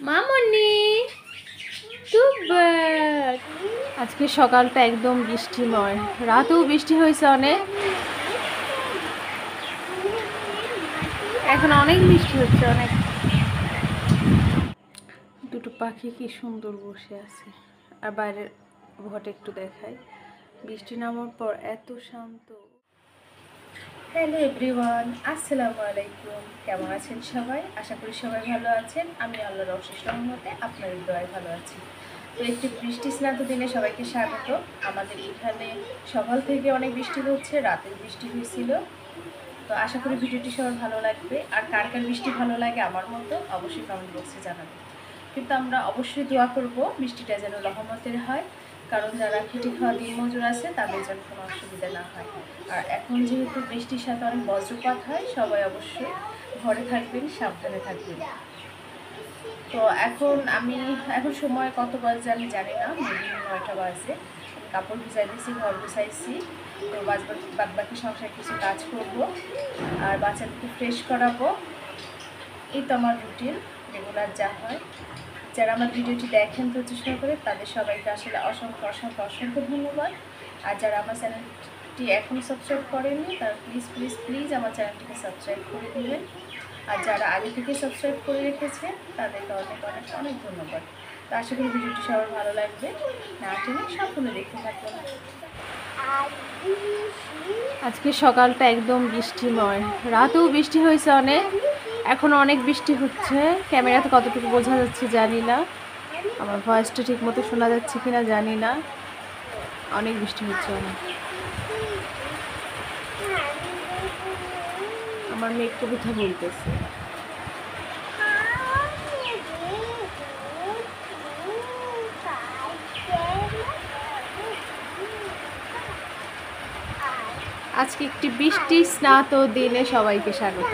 মামনি টুকবাক। আজকে সকালটা একদম বৃষ্টিময়, রাতেও বৃষ্টি হয়েছে অনেক, এখন অনেক বৃষ্টি হচ্ছে অনেক। দুটো পাখি কি সুন্দর বসে আছে, আর বাইরের ঘটে একটু দেখাই, বৃষ্টি নামার পর এত শান্ত। হ্যালো এভরিওয়ান, আসসালামু আলাইকুম। কেমন আছেন সবাই? আশা করি সবাই ভালো আছেন। আমি আল্লাহর অশেষ রহমতে আপনাদের দোয়ায় ভালো আছি। তো একটি বৃষ্টি স্নাত দিনে সবাইকে স্বাগত। আমাদের এখানে সকাল থেকে অনেক বৃষ্টি হচ্ছে, রাতের বৃষ্টি হয়েছিল। তো আশা করি ভিডিওটি সবার ভালো লাগবে। আর কার কার বৃষ্টি ভালো লাগে আমার মতো অবশ্যই কমেন্ট বক্সে জানাবেন। কিন্তু আমরা অবশ্যই দোয়া করব বৃষ্টিটা যেন রহমতের হয়, কারণ যারা খেটে খাওয়া দিন মজুর আছে তাদের যেন কোনো অসুবিধা না হয়। আর এখন যেহেতু বৃষ্টির সাথে অনেক বজ্রপাত হয়, সবাই অবশ্যই ঘরে থাকবেন, সাবধানে থাকবেন। তো এখন সময় কত বাজে আমি জানি না, মেবি 9টা বাজে। কাপড় ভিজাই দিয়েছি, ঘর গুছাইছি। তো বাদ বাকি সংসার কিছু কাজ করব, আর বাচ্চাদেরকে ফ্রেশ করাবো। এই তো আমার রুটিন, রেগুলার যা হয়। যারা আমার ভিডিওটি দেখেন ধৈর্য সহকারে, তাদের সবাইকে আসলে অসংখ্য অসংখ্য অসংখ্য ধন্যবাদ। আর যারা আমার চ্যানেলটি এখনও সাবস্ক্রাইব করেননি, তারা প্লিজ প্লিজ প্লিজ আমার চ্যানেলটিকে সাবস্ক্রাইব করে দেবেন। আর যারা আগে থেকে সাবস্ক্রাইব করে রেখেছে তাদেরকে অনেক অনেক অনেক ধন্যবাদ। তো আশা করি ভিডিওটি সবার ভালো লাগবে, না টেনে সম্পূর্ণ দেখতে থাকবেন। আজকে সকালটা একদম বৃষ্টিময়, রাতেও বৃষ্টি হয়েছে অনেক, এখন অনেক বৃষ্টি হচ্ছে। ক্যামেরাতে কতটুকু বোঝা যাচ্ছে জানি না, আমার ভয়েসটা ঠিক মতো শোনা যাচ্ছে কিনা জানি না। অনেক বৃষ্টি হচ্ছে অনেক। আমার মেয়ে কবিতা বলতেছে। আজকে একটি বৃষ্টি স্নাত দিনে সবাইকে স্বাগত।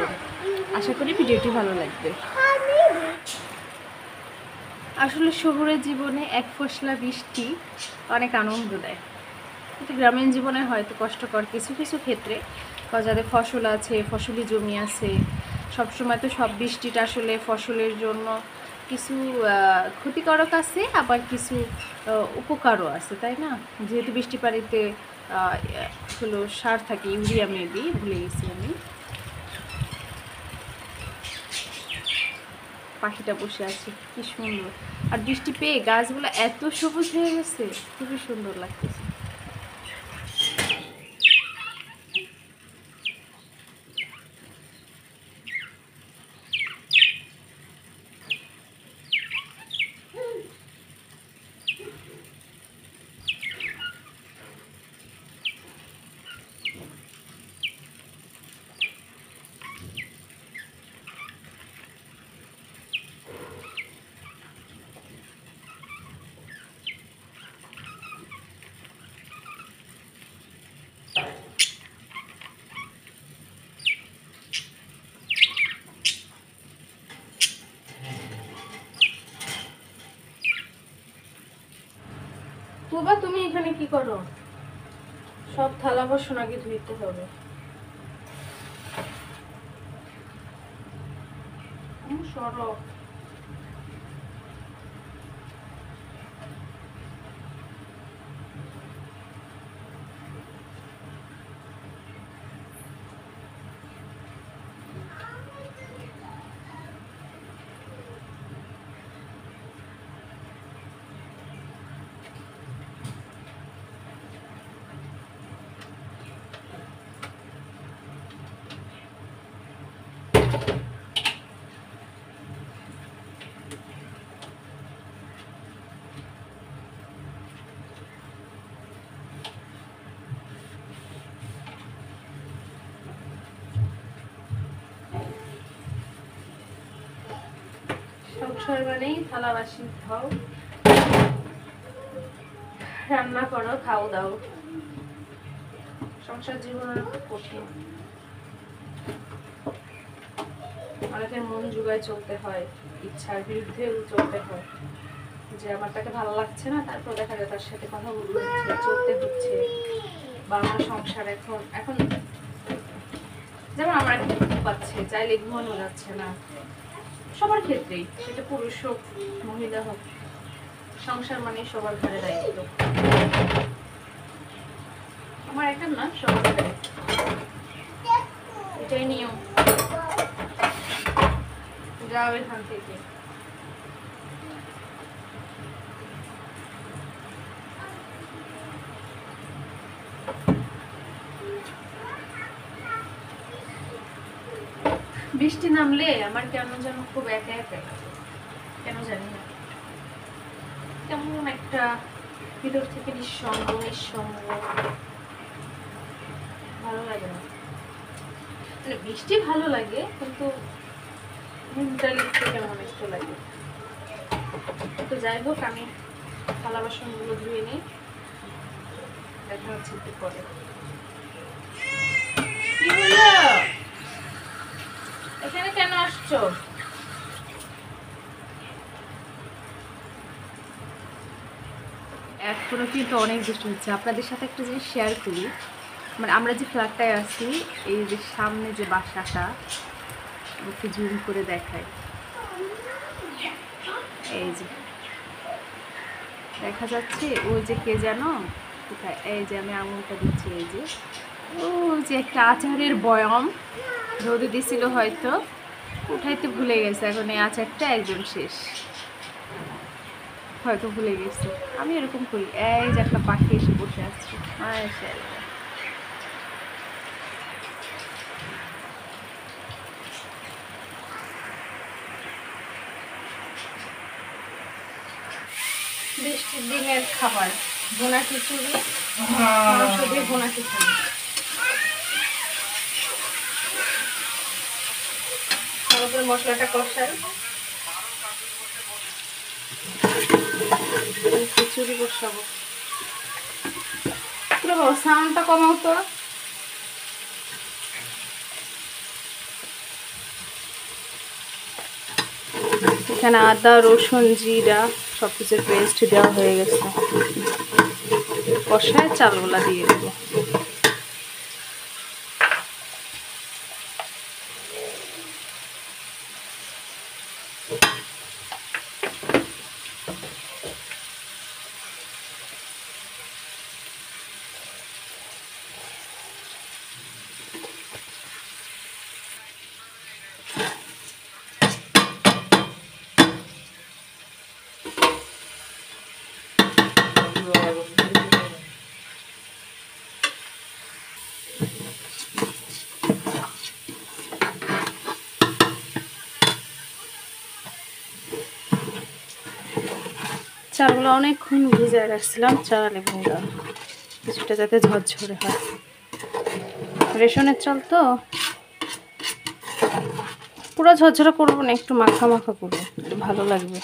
আশা করি ভিডিওটি ভালো লাগবে। আসলে শহুরের জীবনে এক ফসলা বৃষ্টি অনেক আনন্দ দেয়, কিন্তু গ্রামীণ জীবনে হয়তো কষ্টকর কিছু কিছু ক্ষেত্রে। যাদের ফসল আছে, ফসলি জমি আছে, সবসময় তো সব বৃষ্টিটা আসলে ফসলের জন্য কিছু ক্ষতিকারক আছে, আবার কিছু উপকারও আছে, তাই না? যেহেতু বৃষ্টি পানিতে হলো সার থাকে, ইউরিয়া মেবি, ভুলে গেছি আমি। পাখিটা বসে আছে, কি সুন্দর। আর বৃষ্টি পেয়ে গাছগুলো এত সবুজ হয়ে গেছে, খুবই সুন্দর লাগতেছে। বাবা, তুমি এখানে কি করো? সব থালা বাসন আগে ধুইতে হবে। সরো। সংসার মানেই থালা বাসি খাও, রান্না করো, খাও দাও। সংসার জীবন খুব কঠিন, অনেকের মন জুগায় চলতে হয়, ইচ্ছার বিরুদ্ধে চলতে হয়। যে আমার তাকে ভালো লাগছে না, তারপর দেখা যায় তার সাথে কথা বলতে হচ্ছে, চলতে হচ্ছে। বা আমার সংসার এখন এখন যেমন আমার এখন ঘুম পাচ্ছে, চাইলে ঘুমানো যাচ্ছে না, সবার ক্ষেত্রেই, সেটা পুরুষ হোক মহিলা হোক, সংসার মানে সবার ঘরে দায়িত্ব। আমার একটা না, সবার ঘরে এটাই নিয়ম। যাও এখান থেকে। বৃষ্টি নামলে আমার কেন যেন খুব একা একা লাগে, কেন জানি না, কেমন একটা ভিতর থেকে নিঃসঙ্গ নিঃসঙ্গ, ভালো লাগে না। মানে বৃষ্টি ভালো লাগে, কিন্তু মেন্টালি কেমন একটু লাগে। তো যাই হোক, আমি থালা বাসনগুলো ধুয়ে নিই, দেখা হচ্ছে একটু পরে। কি হলো, এখানে কেন আসছো? এখনো কিন্তু অনেক বৃষ্টি হচ্ছে। আপনাদের সাথে একটা জিনিস শেয়ার করি, মানে আমরা যে ফ্ল্যাটটায় আছি, এই যে সামনে যে বাসাটা, ওকে জুম করে দেখায়, এই যে দেখা যাচ্ছে, ওই যে কে জানো কোথায়, এই যে আমি আঙুলটা দিচ্ছি, এই যে ও যে একটা আচারের বয়াম রোদে দিছিল, হয়তো উঠাইতে ভুলে গেছে, এখন এই আচারটা একদম শেষ, হয়তো ভুলে গেছে। আমি এরকম করি। এই যে একটা পাখি এসে বসে আছে, মাশাআল্লাহ। বৃষ্টির দিনের খাবার ভুনা খিচুড়ি, মাংস দিয়ে ভুনা খিচুড়ি। ভালো করে মশলাটা কষাই, খিচুড়ি বসাবো। পুরো সাউন্ডটা কমাও তো। এখানে আদা রসুন জিরা সব কিছুর পেস্ট দেওয়া হয়ে গেছে, কষায় চালগুলা দিয়ে দেবো। চালগুলো অনেকক্ষণ ভিজায় রাখছিলাম, চাল এবং ডাল কিছুটা যাতে ঝরঝরে হয়। রেশনের চাল তো পুরো ঝরঝরে করবো না, একটু মাখা মাখা করবো, ভালো লাগবে।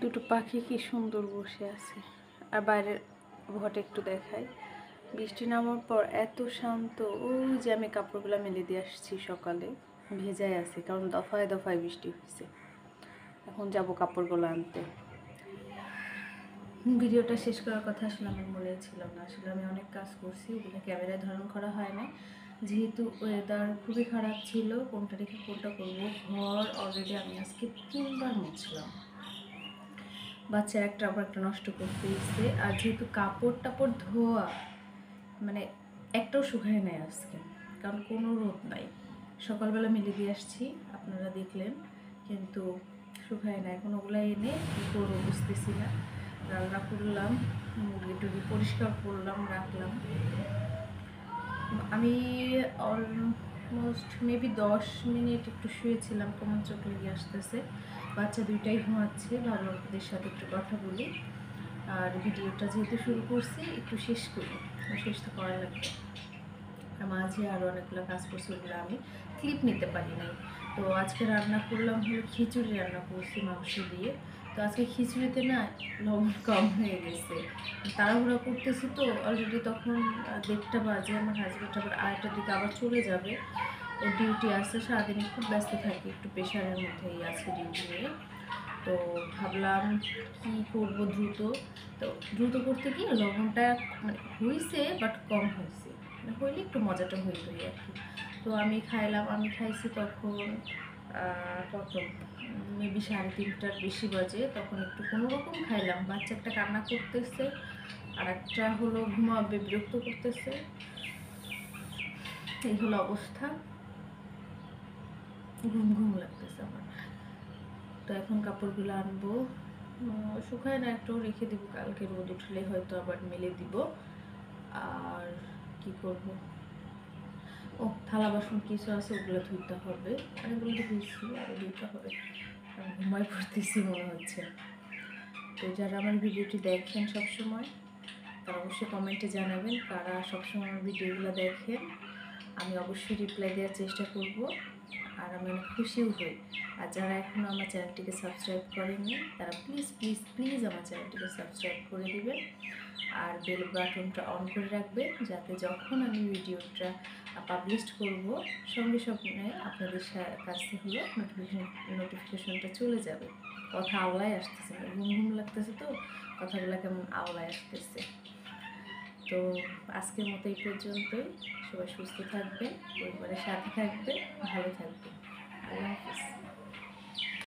দুটো পাখি কি সুন্দর বসে আছে, আর বাইরের ঘটে একটু দেখাই। বৃষ্টি নামার পর এত শান্ত। ওই যে আমি কাপড়গুলো মেলে দিয়ে আসছি সকালে, ভেজাই আছে, কারণ দফায় দফায় বৃষ্টি হয়েছে। এখন যাব কাপড়গুলো আনতে। ভিডিওটা শেষ করার কথা আসলে আমার মনে ছিল না, আসলে আমি অনেক কাজ করছি, ওগুলো ক্যামেরায় ধারণ করা হয় না, যেহেতু ওয়েদার খুবই খারাপ ছিল। কোনটা রেখে কোনটা করবো, ঘর অলরেডি আমি আজকে 3বার মুছলাম, বাচ্চা একটা আবার একটা নষ্ট করতে এসছে। আর যেহেতু কাপড় টাপড় ধোয়া মানে একটাও শুকায় নাই আজকে, কারণ কোনো রোদ নাই। সকালবেলা মেলে দিয়ে আসছি, আপনারা দেখলেন, কিন্তু শুকায় না। এখন ওগুলো এনে কী করবো বুঝতেছি না। রান্না করলাম, মুরগি টুরগি পরিষ্কার করলাম, রাখলাম। আমি অলমোস্ট মেবি 10 মিনিট একটু শুয়েছিলাম, কেমন চোখ লেগে আসতেছে। বাচ্চা দুইটাই ঘুমাচ্ছে, ভাবলাম ওদের সাথে একটু কথা বলি। আর ভিডিওটা যেহেতু শুরু করছি একটু শেষ করি, শেষ তো করা লাগবে। মাঝে আরও অনেকগুলো কাজ করছি, ওগুলো আমি ক্লিপ নিতে পারি নাই। তো আজকে রান্না করলাম হলো খিচুড়ি রান্না করছি মাংস দিয়ে। তো আজকে খিচুড়িতে না লবণ কম হয়ে গেছে, তাড়াহুড়া করতেছি তো অলরেডি। তখন 1:30 বাজে, আমার হাজব্যান্ড আবার 2:30টার দিকে আবার চলে যাবে, ওর ডিউটি আছে। সারাদিন খুব ব্যস্ত থাকি, একটু প্রেশারের মধ্যেই আছে ডিউটি নিয়ে। তো ভাবলাম কি করব দ্রুত। তো দ্রুত করতে গিয়ে লবণটা মানে হয়েছে, বাট কম হয়েছে, মানে হইলে একটু মজাটা হইতো আর কি। তো আমি খাইলাম, আমি খাইছি তখন কত মেবি 3:30টার বেশি বাজে। তখন একটু কোনো রকম খাইলাম, বাচ্চা একটা কান্না করতেছে আর একটা হলো ঘুমাবে, বিরক্ত করতেছে, এই হলো অবস্থা। ঘুম ঘুম লাগতেছে আমার। তো এখন কাপড়গুলো আনবো, শুকায় না একটু রেখে দিব, কালকে রোদ উঠলে হয়তো আবার মেলে দিব। আর কি করব, ও থালা বাসন কিছু আছে ওগুলো ধুইতে হবে, অনেকগুলো তো ধুইছি, আরও ধুইতে হবে। আমি ঘুমাই পড়তেছি মনে হচ্ছে। তো যারা আমার ভিডিওটি দেখেন সবসময়, তারা অবশ্যই কমেন্টে জানাবেন কারা সবসময় আমার ভিডিওগুলো দেখেন। আমি অবশ্যই রিপ্লাই দেওয়ার চেষ্টা করব, আর আমি অনেক খুশিও হই। আর যারা এখনও আমার চ্যানেলটিকে সাবস্ক্রাইব করেননি, তারা প্লিজ প্লিজ প্লিজ আমার চ্যানেলটিকে সাবস্ক্রাইব করে দিবেন আর বেল বাটনটা অন করে রাখবেন, যাতে যখন আমি ভিডিওটা পাবলিশ করব সঙ্গে সঙ্গে আপনাদের কাছে হলো নোটিফিকেশনটা চলে যাবে। কথা আওলায় আসতেছে, ঘুম ঘুম লাগতেছে, তো কথাগুলো কেমন আওলায় আসতেছে। তো আজকের মতো এই পর্যন্তই। সবাই সুস্থ থাকবেন, পরিবারের সাথে থাকবেন, ভালো থাকবেন।